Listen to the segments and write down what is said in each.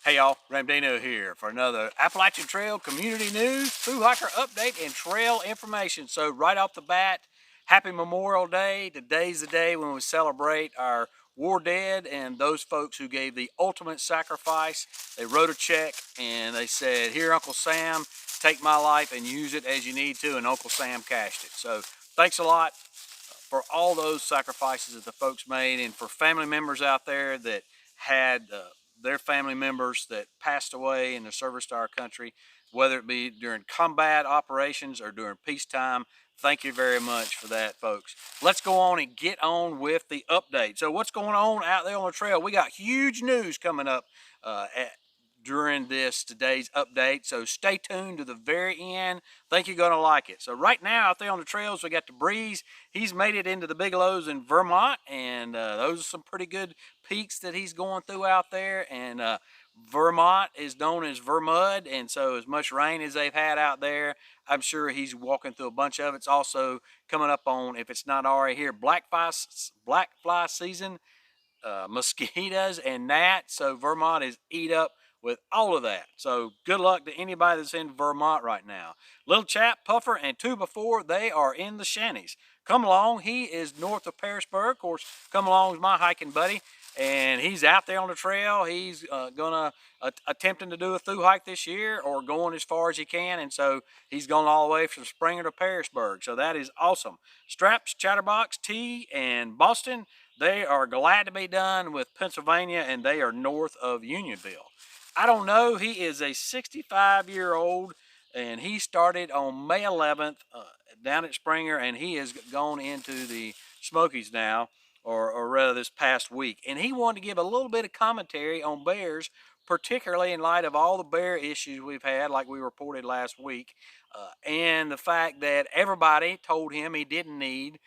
Hey y'all, Ramdino here for another Appalachian Trail community news, Thru Hiker update, and trail information. So right off the bat, happy Memorial Day. Today's the day when we celebrate our war dead and those folks who gave the ultimate sacrifice. They wrote a check and they said, here Uncle Sam, take my life and use it as you need to, and Uncle Sam cashed it. So thanks a lot for all those sacrifices that the folks made, and for family members out there that had their family members that passed away in their service to our country, whether it be during combat operations or during peacetime. Thank you very much for that, folks. Let's go on and get on with the update. So what's going on out there on the trail? We got huge news coming up during today's update, so stay tuned to the very end. Think you're gonna like it. So right now out there on the trails, we got the Breeze. He's made it into the Bigelows in Vermont, and those are some pretty good peaks that he's going through out there. And Vermont is known as Vermud, and so as much rain as they've had out there, I'm sure he's walking through a bunch of it. It's also coming up on, if it's not already here, black fly season, mosquitoes and gnats. So Vermont is eat up with all of that. So good luck to anybody that's in Vermont right now. Little Chap, Puffer, and 2x4, they are in the Shanties. Come along, he is north of Pearisburg. Of course, Come Along is my hiking buddy, and he's out there on the trail. He's attempting to do a through hike this year, or going as far as he can, and so he's going all the way from Springer to Pearisburg. So that is awesome. Straps, Chatterbox, T, and Boston, they are glad to be done with Pennsylvania, and they are north of Unionville. I don't know, he is a 65-year-old, and he started on May 11th down at Springer, and he has gone into the Smokies now, or rather this past week. And he wanted to give a little bit of commentary on bears, particularly in light of all the bear issues we've had, like we reported last week, and the fact that everybody told him he didn't need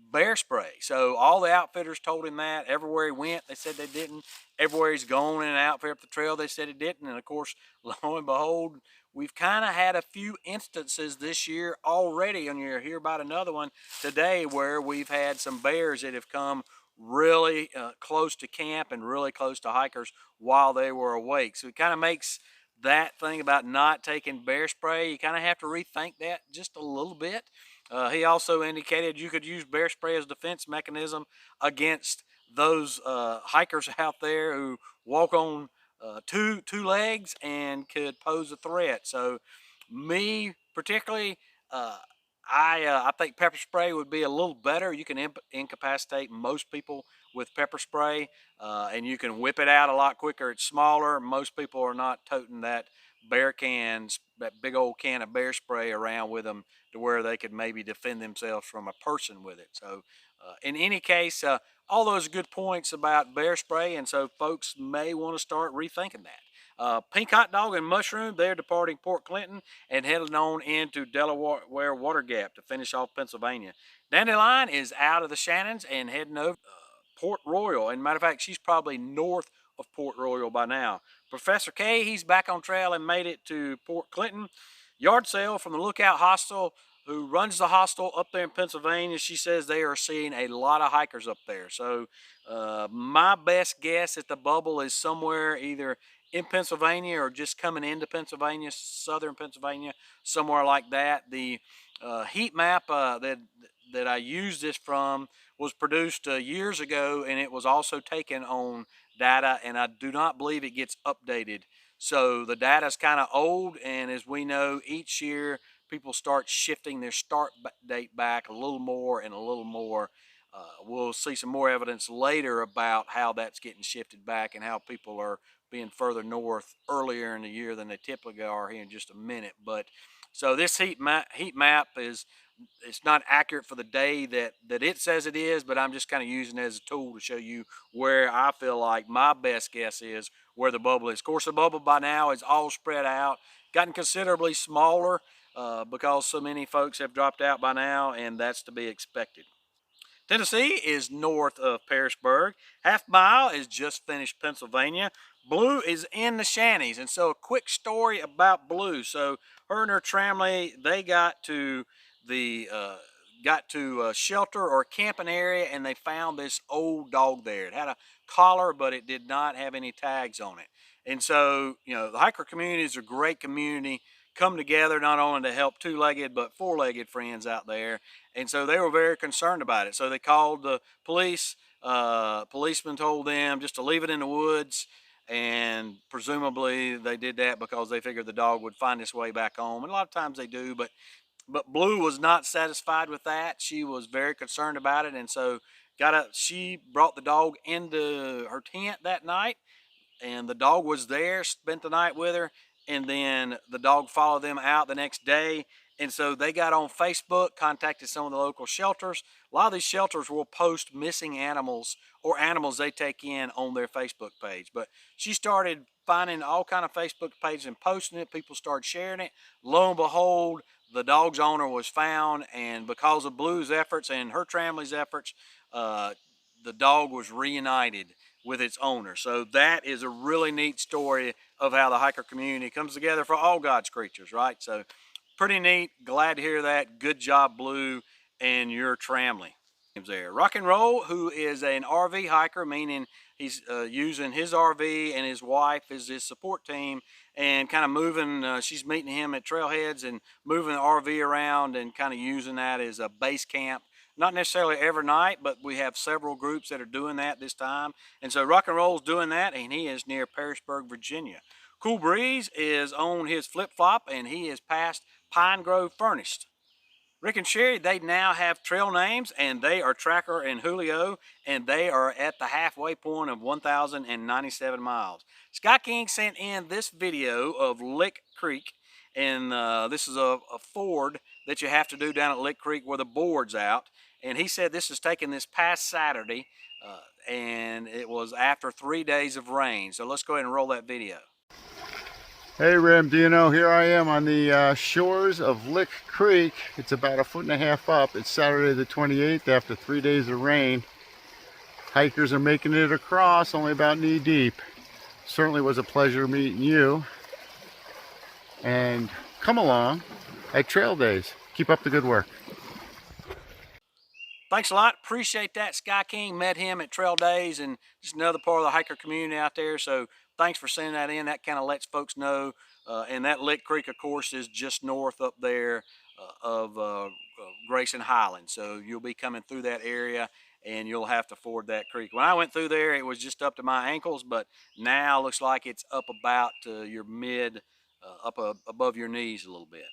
bear spray. So all the outfitters told him that. Everywhere he went, they said they didn't. Everywhere he's gone in and out up the trail, they said it didn't. And of course, lo and behold, we've kind of had a few instances this year already, and you'll hear about another one today where we've had some bears that have come really close to camp and really close to hikers while they were awake. So it kind of makes that thing about not taking bear spray, you kind of have to rethink that just a little bit. He also indicated you could use bear spray as a defense mechanism against those hikers out there who walk on two legs and could pose a threat. So me particularly, I think pepper spray would be a little better. You can incapacitate most people with pepper spray, and you can whip it out a lot quicker. It's smaller. Most people are not toting that big old can of bear spray around with them to where they could maybe defend themselves from a person with it. So in any case, all those good points about bear spray, and so folks may want to start rethinking that. Pink Hot Dog and Mushroom, they're departing Port Clinton and heading on into Delaware Water Gap to finish off Pennsylvania. Dandelion is out of the Shannons and heading over Port Royal. And matter of fact, she's probably north of Port Royal by now. Professor K, he's back on trail and made it to Port Clinton. Yard sale from the Lookout Hostel, who runs the hostel up there in Pennsylvania. She says they are seeing a lot of hikers up there. So my best guess at the bubble is somewhere either in Pennsylvania or just coming into Pennsylvania, southern Pennsylvania, somewhere like that. The heat map that I used this from was produced years ago, and it was also taken on data, and I do not believe it gets updated. So the data is kind of old, and as we know, each year people start shifting their start date back a little more and a little more. We'll see some more evidence later about how that's getting shifted back and how people are being further north earlier in the year than they typically are here in just a minute. But so this heat map is, it's not accurate for the day that it says it is, but I'm just kind of using it as a tool to show you where I feel like my best guess is where the bubble is. Of course, the bubble by now is all spread out, gotten considerably smaller because so many folks have dropped out by now, and that's to be expected. Tennessee is north of Pearisburg. Half Mile is just finished Pennsylvania. Blue is in the Shanties, and so a quick story about Blue. So her and her family, they got to the shelter or camping area, and they found this old dog there. It had a collar, but it did not have any tags on it. And so, you know, the hiker community is a great community, come together not only to help two-legged but four-legged friends out there. And so they were very concerned about it. So they called the police. Policemen told them just to leave it in the woods, and presumably they did that because they figured the dog would find its way back home. And a lot of times they do, but Blue was not satisfied with that. She was very concerned about it, and so she brought the dog into her tent that night, and the dog was there, spent the night with her, and then the dog followed them out the next day. And so they got on Facebook, contacted some of the local shelters. A lot of these shelters will post missing animals or animals they take in on their Facebook page. But she started finding all kind of Facebook pages and posting it. People started sharing it. Lo and behold, the dog's owner was found, and because of Blue's efforts and her family's efforts, the dog was reunited with its owner. So that is a really neat story of how the hiker community comes together for all God's creatures, right? So pretty neat. Glad to hear that. Good job, Blue, and your family. There. Rock and Roll, who is an RV hiker, meaning he's using his RV and his wife as his support team, and kind of moving, she's meeting him at trailheads and moving the RV around and kind of using that as a base camp. Not necessarily every night, but we have several groups that are doing that this time. And so Rock and Roll's doing that, and he is near Pearisburg, Virginia. Cool Breeze is on his flip-flop, and he is past Pine Grove Furnished. Rick and Sherry, they now have trail names, and they are Tracker and Julio, and they are at the halfway point of 1,097 miles. Sky King sent in this video of Lick Creek, and this is a ford that you have to do down at Lick Creek where the board's out. And he said this is taken this past Saturday, and it was after 3 days of rain. So let's go ahead and roll that video. Hey Ramdino, here I am on the shores of Lick Creek. It's about 1.5 feet up. It's Saturday the 28th after 3 days of rain. Hikers are making it across, only about knee deep. Certainly was a pleasure meeting you. And come along at Trail Days. Keep up the good work. Thanks a lot. Appreciate that, Sky King. Met him at Trail Days, and just another part of the hiker community out there. So thanks for sending that in. That kind of lets folks know. And that Lick Creek, of course, is just north up there of Grayson Highland. So you'll be coming through that area, and you'll have to ford that creek. When I went through there, it was just up to my ankles, but now looks like it's up about your mid, up above your knees a little bit.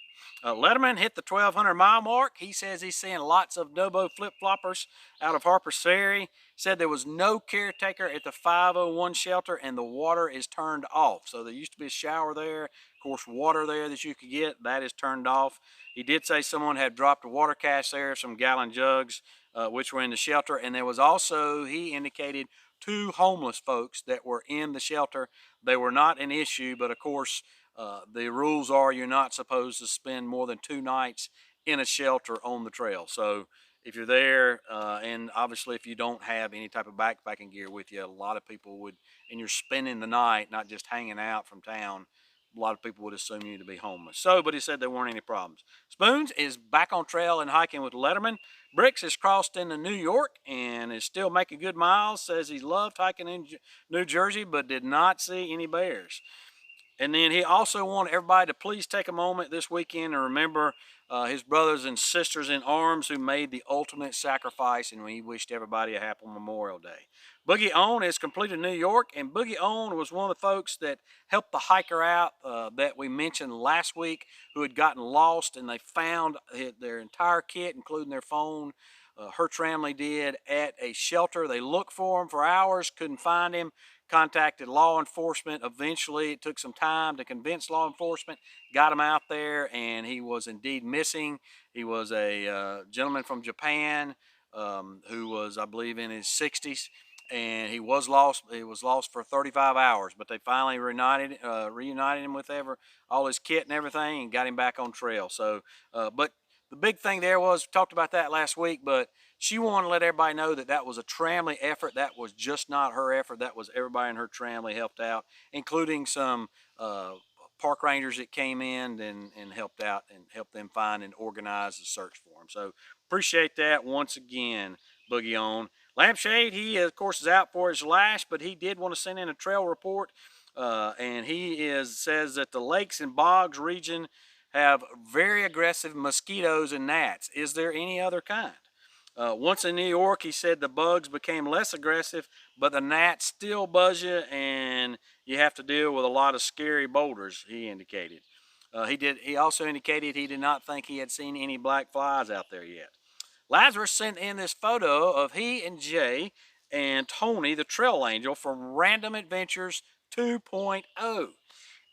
Letterman hit the 1,200 mile mark. He says he's seeing lots of Nobo flip-floppers out of Harper's Ferry. Said there was no caretaker at the 501 shelter, and the water is turned off. So there used to be a shower there. Of course, water there that you could get, that is turned off. He did say someone had dropped a water cache there, some gallon jugs, which were in the shelter. And there was also, he indicated, 2 homeless folks that were in the shelter. They were not an issue, but of course, the rules are you're not supposed to spend more than 2 nights in a shelter on the trail. So if you're there, and obviously if you don't have any type of backpacking gear with you, a lot of people would, and you're spending the night, not just hanging out from town, a lot of people would assume you to be homeless. So, but he said there weren't any problems. Spoons is back on trail and hiking with Letterman. Bricks has crossed into New York and is still making good miles. Says he loved hiking in New Jersey, but did not see any bears. And then he also wanted everybody to please take a moment this weekend and remember his brothers and sisters in arms who made the ultimate sacrifice, and he wished everybody a happy Memorial Day. Boogie Owen is completed New York, and Boogie Owen was one of the folks that helped the hiker out that we mentioned last week, who had gotten lost, and they found their entire kit, including their phone. Her family did at a shelter. They looked for him for hours, couldn't find him. Contacted law enforcement. Eventually, it took some time to convince law enforcement, got him out there, and he was indeed missing. He was a gentleman from Japan who was, I believe, in his 60s, and he was lost. He was lost for 35 hours, but they finally reunited him with all his kit and everything, and got him back on trail. So, but the big thing there was, talked about that last week, but she wanted to let everybody know that that was a family effort. That was just not her effort. That was everybody in her family helped out, including some park rangers that came in and helped out and helped them find and organize the search for him. So appreciate that once again, Boogie On. Lampshade, he of course is out for his lash, but he did want to send in a trail report And he says that the lakes and bogs region have very aggressive mosquitoes and gnats. Is there any other kind? Once in New York, he said the bugs became less aggressive, but the gnats still buzz you, and you have to deal with a lot of scary boulders, he indicated. He also indicated he did not think he had seen any black flies out there yet. Lazarus sent in this photo of he and Jay and Tony, the trail angel from Random Adventures 2.0.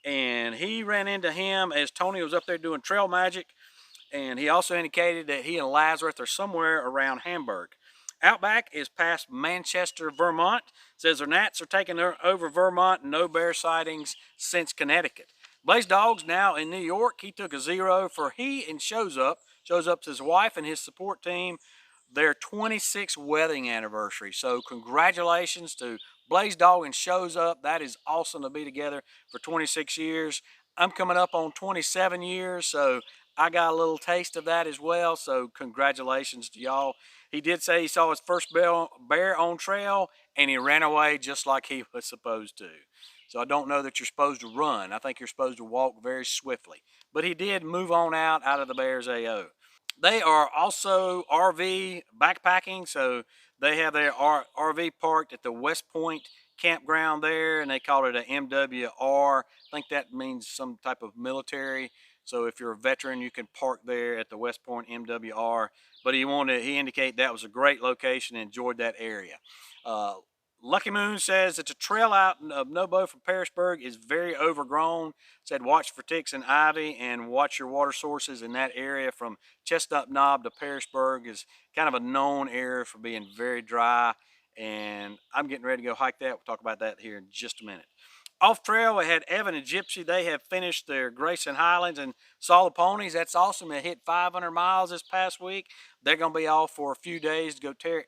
And he ran into him as Tony was up there doing trail magic. And he also indicated that he and Lazarus are somewhere around Hamburg. Outback is past Manchester, Vermont. Says their gnats are taking over Vermont. No bear sightings since Connecticut. Blaze Dog's now in New York. He took a 0 for he and Shows Up. Shows Up's his wife and his support team. Their 26th wedding anniversary. So congratulations to Blaze Dog and Shows Up. That is awesome to be together for 26 years. I'm coming up on 27 years, so I got a little taste of that as well, so congratulations to y'all. He did say he saw his first bear on trail, and he ran away just like he was supposed to. So I don't know that you're supposed to run. I think you're supposed to walk very swiftly. But he did move on out of the bear's AO. They are also RV backpacking, so they have their RV parked at the West Point campground there, and they call it a MWR. I think that means some type of military. So if you're a veteran, you can park there at the West Point MWR. But he indicated that was a great location and enjoyed that area. Lucky Moon says that the trail out of Nobo from Pearisburg is very overgrown. Said watch for ticks and ivy and watch your water sources in that area from Chestnut Knob to Pearisburg is kind of a known area for being very dry. And I'm getting ready to go hike that. We'll talk about that here in just a minute. Off trail, we had Evan and Gypsy. They have finished their Grayson Highlands and saw the ponies. That's awesome. They hit 500 miles this past week. They're going to be off for a few days to go take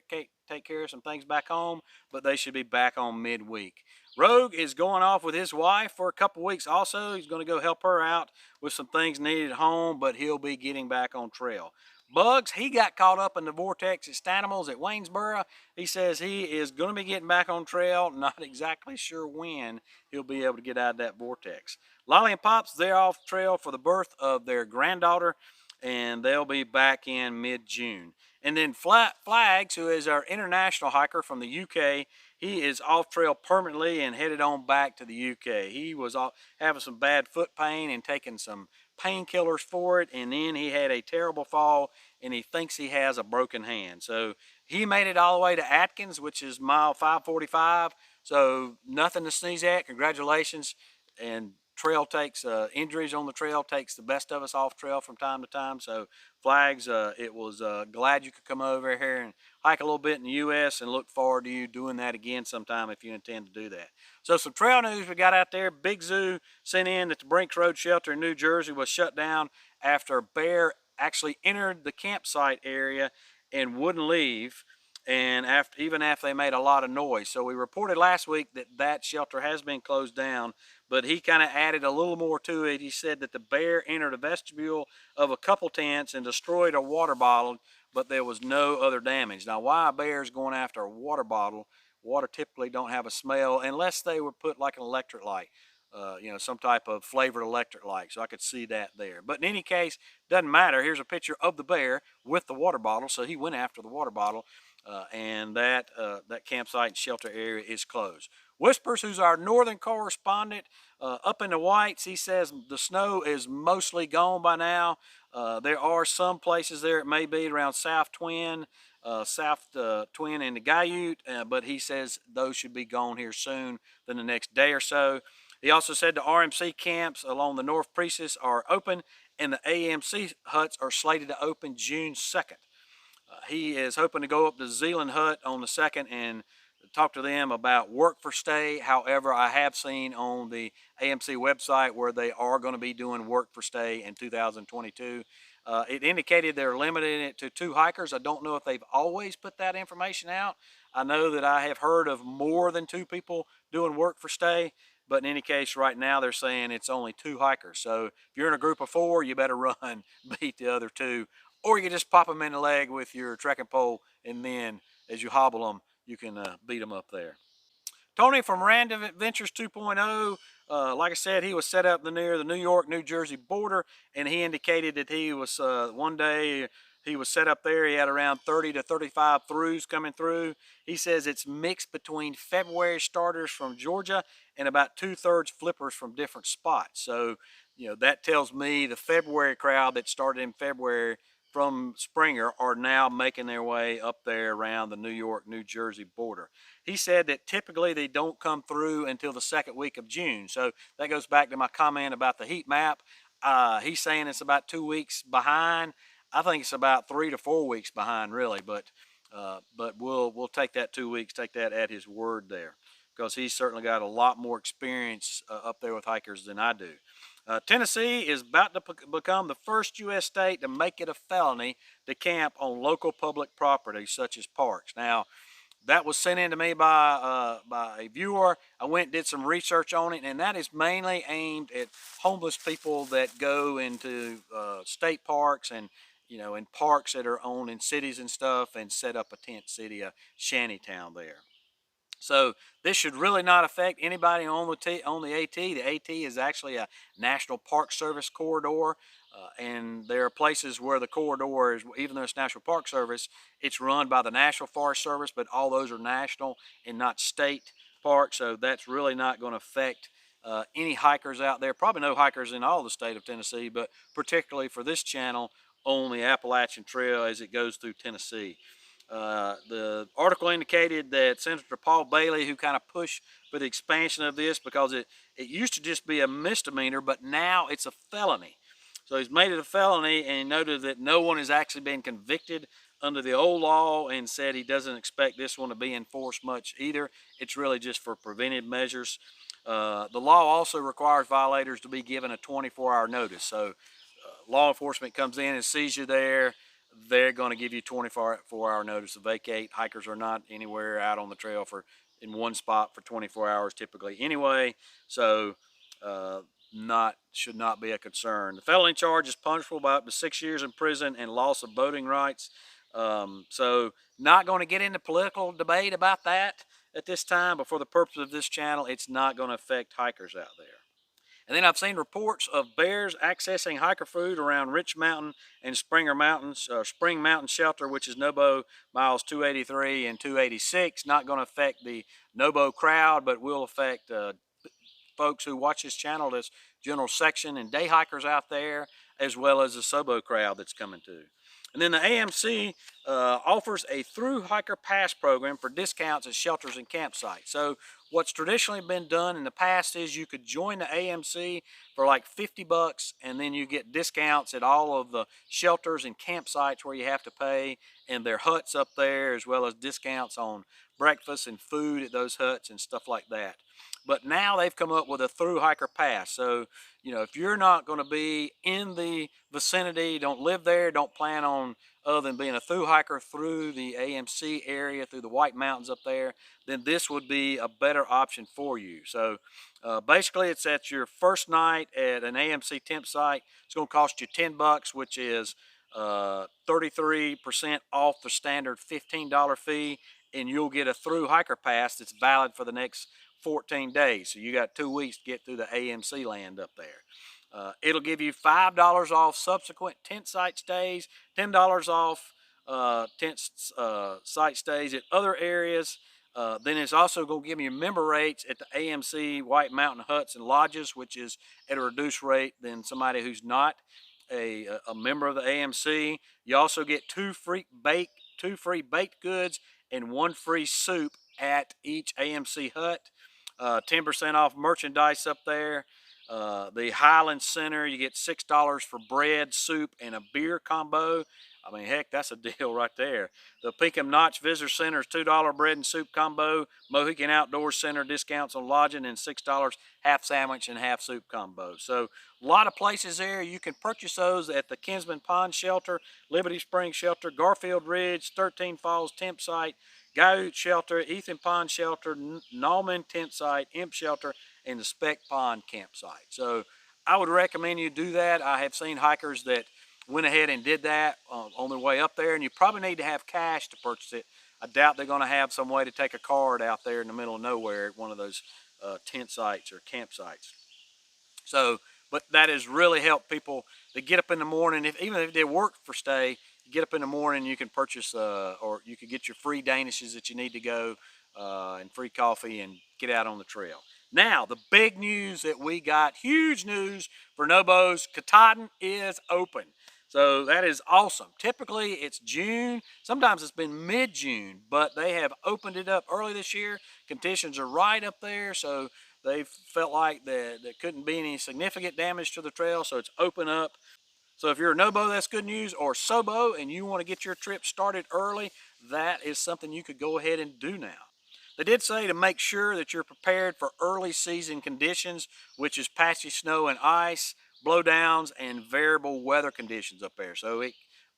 care of some things back home, but they should be back on midweek. Rogue is going off with his wife for a couple weeks also. He's going to go help her out with some things needed at home, but he'll be getting back on trail. Bugs, he got caught up in the vortex at Stanimals at Waynesboro. He says he is going to be getting back on trail. Not exactly sure when he'll be able to get out of that vortex. Lolly and Pops, they're off trail for the birth of their granddaughter, and they'll be back in mid-June. And then Flags, who is our international hiker from the UK, he is off trail permanently and headed on back to the UK. He was having some bad foot pain and taking some painkillers for it, and then he had a terrible fall, and he thinks he has a broken hand. So he made it all the way to Atkins, which is mile 545. So nothing to sneeze at. Congratulations. And trail takes injuries on the trail takes the best of us off trail from time to time. So Flags, it was glad you could come over here and hike a little bit in the U.S. and look forward to you doing that again sometime if you intend to do that. So some trail news we got out there. Big Zoo sent in that the Brinks Road Shelter in New Jersey was shut down after a bear actually entered the campsite area and wouldn't leave, and even after they made a lot of noise. So we reported last week that that shelter has been closed down, but he kind of added a little more to it. He said that the bear entered a vestibule of a couple tents and destroyed a water bottle, but there was no other damage. Now, why a bear is going after a water bottle? Water typically don't have a smell unless they would put like an electric light, some type of flavored electric light. So I could see that there. But in any case, doesn't matter. Here's a picture of the bear with the water bottle. So he went after the water bottle, and that campsite and shelter area is closed. Whispers, who's our northern correspondent up in the Whites, he says the snow is mostly gone by now. There are some places there it may be around South Twin and the Guyute, but he says those should be gone here soon, than the next day or so. He also said the RMC camps along the North Precis are open, and the AMC huts are slated to open June 2nd. He is hoping to go up to Zealand Hut on the 2nd and talk to them about work for stay. However, I have seen on the AMC website where they are going to be doing work for stay in 2022. It indicated they're limiting it to 2 hikers. I don't know if they've always put that information out. I know that I have heard of more than 2 people doing work for stay, but in any case, right now they're saying it's only 2 hikers. So if you're in a group of 4, you better run, beat the other 2, or you can just pop them in the leg with your trekking pole, and then as you hobble them, you can beat them up there. Tony from Random Adventures 2.0, like I said, he was set up near the New York, New Jersey border, and he indicated that he was one day he was set up there. He had around 30 to 35 throughs coming through. He says it's mixed between February starters from Georgia and about 2/3 flippers from different spots. So, you know, that tells me the February crowd that started in February from Springer are now making their way up there around the New York, New Jersey border. He said that typically they don't come through until the second week of June. So that goes back to my comment about the heat map. He's saying it's about 2 weeks behind. I think it's about 3 to 4 weeks behind, really. But we'll take that 2 weeks, take that at his word there, because he's certainly got a lot more experience up there with hikers than I do. Tennessee is about to become the first U.S. state to make it a felony to camp on local public property such as parks. Now, that was sent in to me by a viewer. I went and did some research on it, and that is mainly aimed at homeless people that go into state parks and, you know, in parks that are owned in cities and stuff, and set up a tent city, a shanty town there. So this should really not affect anybody on the AT. The AT is actually a National Park Service corridor, and there are places where the corridor is, even though it's National Park Service, it's run by the National Forest Service, but all those are national and not state parks, so that's really not going to affect any hikers out there. Probably no hikers in all the state of Tennessee, but particularly for this channel on the Appalachian Trail as it goes through Tennessee. The article indicated that Senator Paul Bailey, who kind of pushed for the expansion of this, because it used to just be a misdemeanor, but now it's a felony. So he's made it a felony, and he noted that no one has actually been convicted under the old law, and said he doesn't expect this one to be enforced much either. It's really just for preventive measures. The law also requires violators to be given a 24-hour notice. So law enforcement comes in and sees you there, they're going to give you 24-hour notice to vacate. Hikers are not anywhere out on the trail in one spot for 24 hours typically anyway, so should not be a concern. The felony charge is punishable by up to 6 years in prison and loss of voting rights. So not going to get into political debate about that at this time, but for the purpose of this channel, it's not going to affect hikers out there. And then I've seen reports of bears accessing hiker food around Rich Mountain and Spring Mountain Shelter, which is Nobo miles 283 and 286. Not going to affect the Nobo crowd, but will affect folks who watch this channel, this general section, and day hikers out there, as well as the Sobo crowd that's coming to. And then the AMC offers a Thru Hiker Pass program for discounts at shelters and campsites. So what's traditionally been done in the past is you could join the AMC for like $50, and then you get discounts at all of the shelters and campsites where you have to pay, and their huts up there, as well as discounts on breakfast and food at those huts and stuff like that. But now they've come up with a Thru Hiker Pass. So, you know, if you're not going to be in the vicinity, don't live there, don't plan on other than being a thru hiker through the AMC area, through the White Mountains up there, then this would be a better option for you. So basically it's at your first night at an AMC tent site. It's going to cost you $10, which is 33% off the standard $15 fee, and you'll get a Thru Hiker Pass that's valid for the next 14 days. So you got 2 weeks to get through the AMC land up there. It'll give you $5 off subsequent tent site stays, $10 off tent site stays at other areas. Then it's also going to give you member rates at the AMC White Mountain Huts and Lodges, which is at a reduced rate than somebody who's not a member of the AMC. You also get two free baked goods and 1 free soup at each AMC hut. 10% off merchandise up there. The Highland Center, you get $6 for bread, soup, and a beer combo. I mean, heck, that's a deal right there. The Pinkham Notch Visitor Center is $2 bread and soup combo. Mohican Outdoor Center, discounts on lodging, and $6 half sandwich and half soup combo. So a lot of places there. You can purchase those at the Kinsman Pond Shelter, Liberty Springs Shelter, Garfield Ridge, 13 Falls Temp Site, Guyute Shelter, Ethan Pond Shelter, Nauman Tent Site, Imp Shelter, and the Speck Pond Campsite. So I would recommend you do that. I have seen hikers that went ahead and did that on their way up there, and you probably need to have cash to purchase it. I doubt they're going to have some way to take a card out there in the middle of nowhere at one of those tent sites or campsites. So, but that has really helped people to get up in the morning. Even if they work for stay, get up in the morning, you can purchase or you can get your free danishes that you need to go and free coffee and get out on the trail. Now, the big news that we got, huge news for Nobos, Katahdin is open. So that is awesome. Typically it's June, sometimes it's been mid-June, but they have opened it up early this year. Conditions are right up there, so they felt like there couldn't be any significant damage to the trail, so it's open up. So if you're a Nobo, that's good news, or Sobo, and you want to get your trip started early, that is something you could go ahead and do now. They did say to make sure that you're prepared for early season conditions, which is patchy snow and ice, blowdowns, and variable weather conditions up there. So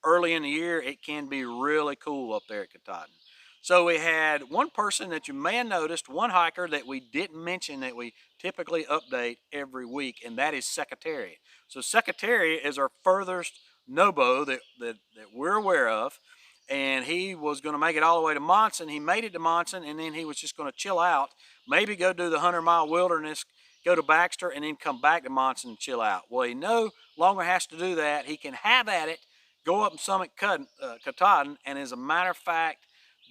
early in the year, it can be really cool up there at Katahdin. So we had one person that you may have noticed, one hiker that we didn't mention that we typically update every week, and that is Secretariat. So Secretariat is our furthest Nobo that we're aware of, and he was going to make it all the way to Monson. He made it to Monson, and then he was just going to chill out, maybe go do the 100-mile wilderness, go to Baxter, and then come back to Monson and chill out. Well, he no longer has to do that. He can have at it, go up and summit Katahdin, and as a matter of fact,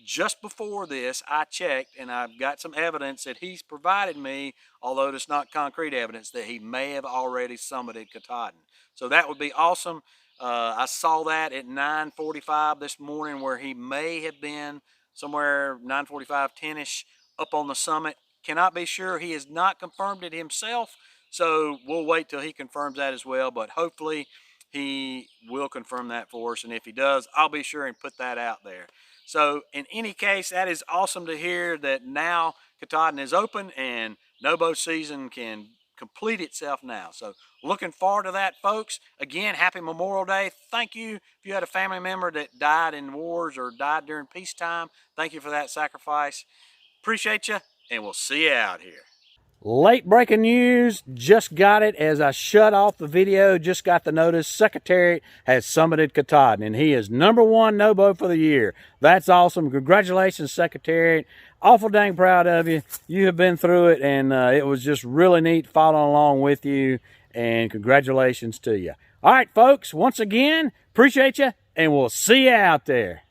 just before this, I checked, and I've got some evidence that he's provided me, although it's not concrete evidence, that he may have already summited Katahdin. So that would be awesome. I saw that at 9:45 this morning, where he may have been somewhere 9:45, 10-ish up on the summit. Cannot be sure. He has not confirmed it himself, so we'll wait till he confirms that as well, but hopefully he will confirm that for us, and if he does, I'll be sure and put that out there. So in any case, that is awesome to hear that now Katahdin is open and Nobo season can complete itself now. So looking forward to that, folks. Again, happy Memorial Day. Thank you. If you had a family member that died in wars or died during peacetime, thank you for that sacrifice. Appreciate you, and we'll see you out here. Late breaking news, just got it as I shut off the video, just got the notice, Secretariat has summited Katahdin, and he is #1 Nobo for the year. That's awesome. Congratulations, Secretariat. Awful dang proud of you. You have been through it, and it was just really neat following along with you, and congratulations to you. All right, folks, once again, appreciate you, and we'll see you out there.